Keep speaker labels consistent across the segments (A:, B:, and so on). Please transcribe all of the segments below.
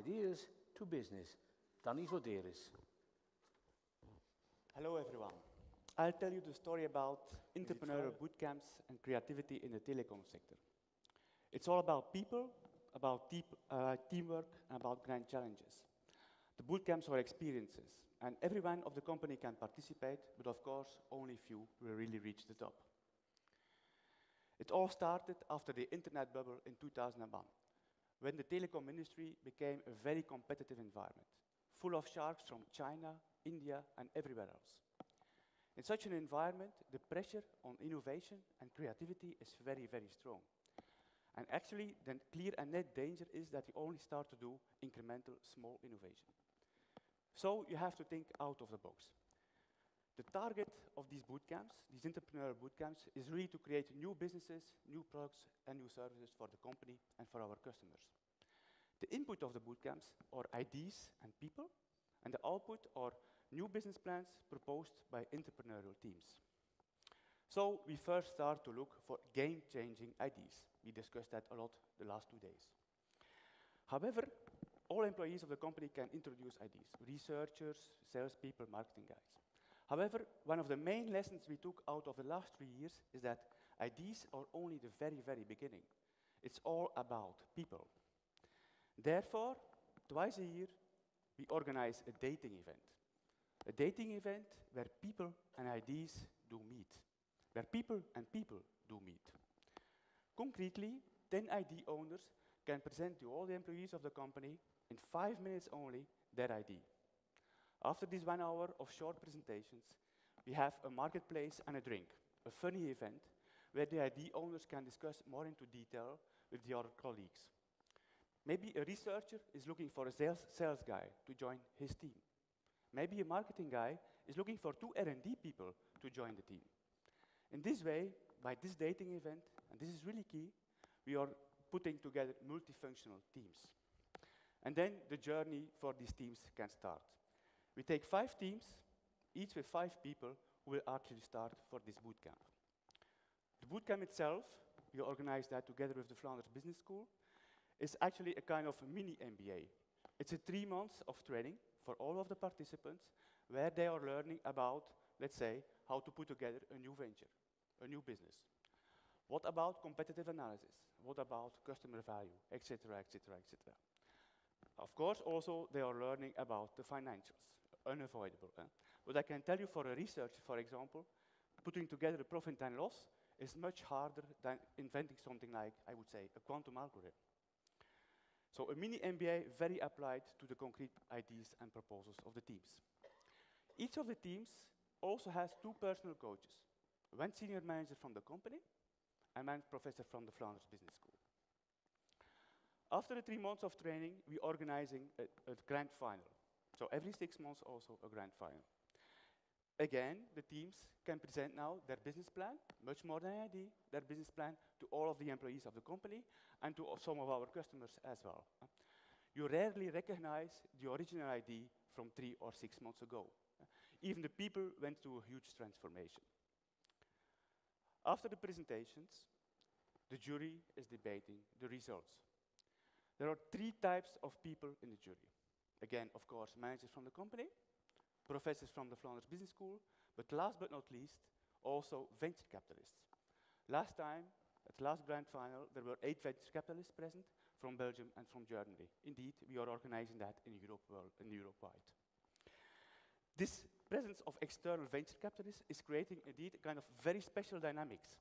A: ideas to business. Danny Goderis.
B: Hello everyone. I'll tell you the story about entrepreneurial bootcamps and creativity in the telecom sector. It's all about people, about teamwork, and about grand challenges. The bootcamps are experiences, and everyone of the company can participate, but of course, only few will really reach the top. It all started after the internet bubble in 2001, when the telecom industry became a very competitive environment, full of sharks from China, India, and everywhere else. In such an environment, the pressure on innovation and creativity is very, very strong. And actually, the clear and net danger is that you only start to do incremental, small innovation. So you have to think out of the box. The target of these bootcamps, these entrepreneurial bootcamps, is really to create new businesses, new products, and new services for the company and for our customers. The input of the bootcamps are ideas and people, and the output are new business plans proposed by entrepreneurial teams. So we first start to look for game-changing ideas. We discussed that a lot the last 2 days. However, all employees of the company can introduce ideas, researchers, salespeople, marketing guys. However, one of the main lessons we took out of the last 3 years is that ideas are only the very, very beginning. It's all about people. Therefore, twice a year, we organize a dating event. A dating event where people and ideas do meet, where people and people do meet. Concretely, 10 ID owners can present to all the employees of the company in 5 minutes only their ID. After this 1 hour of short presentations, we have a marketplace and a drink, a funny event where the ID owners can discuss more into detail with the other colleagues. Maybe a researcher is looking for a sales guy to join his team. Maybe a marketing guy is looking for 2 R&D people to join the team. In this way, by this dating event, and this is really key, we are putting together multifunctional teams. And then the journey for these teams can start. We take 5 teams, each with 5 people, who will actually start for this bootcamp. The bootcamp itself, we organize that together with the Flanders Business School, is actually a kind of mini MBA. It's a 3 months of training for all of the participants, where they are learning about, let's say, how to put together a new venture, a new business. What about competitive analysis? What about customer value, etc., etc., etc. Of course, also, they are learning about the financials, unavoidable. But I can tell you for a researcher, for example, putting together a profit and loss is much harder than inventing something like, I would say, a quantum algorithm. So a mini MBA very applied to the concrete ideas and proposals of the teams. Each of the teams also has 2 personal coaches, 1 senior manager from the company and 1 professor from the Flanders Business School. After the 3 months of training, we're organizing a grand final. So every 6 months also a grand final. Again, the teams can present now their business plan, much more than an idea, their business plan to all of the employees of the company and to some of our customers as well. You rarely recognize the original idea from 3 or 6 months ago. Even the people went through a huge transformation. After the presentations, the jury is debating the results. There are 3 types of people in the jury. Again, of course, managers from the company, professors from the Flanders Business School, but last but not least, also venture capitalists. Last time, at the last grand final, there were 8 venture capitalists present from Belgium and from Germany. Indeed, we are organizing that in Europe-wide. This presence of external venture capitalists is creating, indeed, a kind of very special dynamics.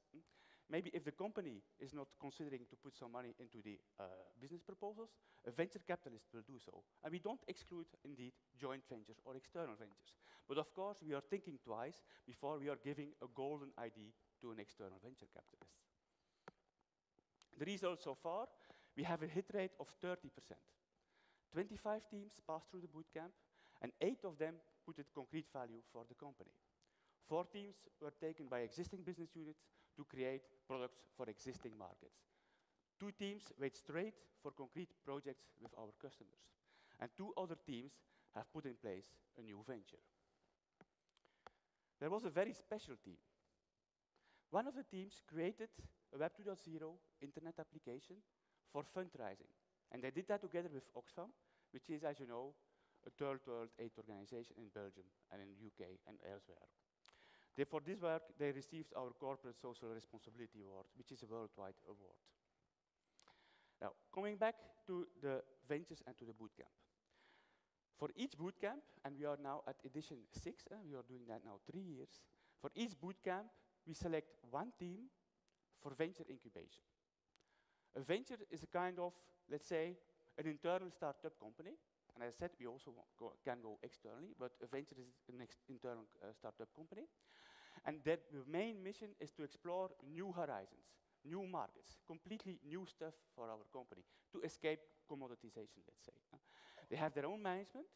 B: Maybe if the company is not considering to put some money into the business proposals, a venture capitalist will do so. And we don't exclude, indeed, joint ventures or external ventures. But of course, we are thinking twice before we are giving a golden ID to an external venture capitalist. The results so far, we have a hit rate of 30%. 25 teams passed through the bootcamp, and 8 of them put a concrete value for the company. 4 teams were taken by existing business units to create products for existing markets. 2 teams went straight for concrete projects with our customers. And 2 other teams have put in place a new venture. There was a very special team. One of the teams created a Web 2.0 internet application for fundraising. And they did that together with Oxfam, which is, as you know, a third world aid organization in Belgium and in UK and elsewhere. For this work, they received our Corporate Social Responsibility Award, which is a worldwide award. Now, coming back to the ventures and to the bootcamp. For each bootcamp, and we are now at edition 6, we are doing that now 3 years. For each bootcamp, we select one team for venture incubation. A venture is a kind of, let's say, an internal startup company. And as I said, we also can go externally, but a venture is an internal startup company. And the main mission is to explore new horizons, new markets, completely new stuff for our company, to escape commoditization, let's say. They have their own management,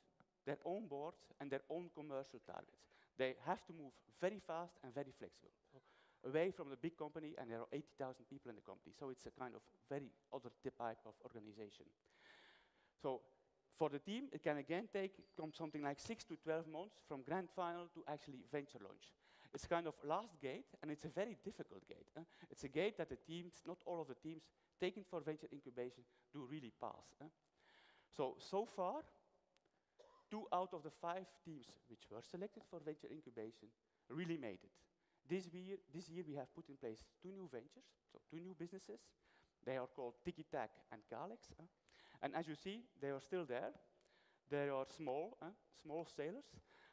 B: their own board, and their own commercial targets. They have to move very fast and very flexible, so away from the big company, and there are 80,000 people in the company. So it's a kind of very other type of organization. So for the team, it can again take something like 6 to 12 months from grand final to actually venture launch. It's kind of last gate, and it's a very difficult gate. It's a gate that the teams, not all of the teams taken for venture incubation, do really pass. So far, 2 out of the 5 teams which were selected for venture incubation really made it. This year we have put in place 2 new ventures, so 2 new businesses. They are called Tiki-Tac and Kalex. And as you see, they are still there. They are small, small sailors.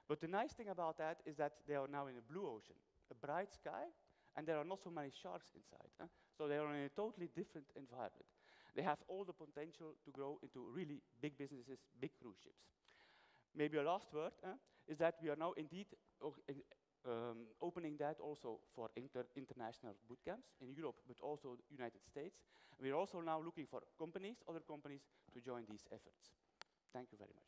B: But the nice thing about that is that they are now in a blue ocean, a bright sky, and there are not so many sharks inside. So they are in a totally different environment. They have all the potential to grow into really big businesses, big cruise ships. Maybe a last word is that we are now indeed opening that also for international bootcamps in Europe, but also the United States. We are also now looking for companies, other companies, to join these efforts. Thank you very much.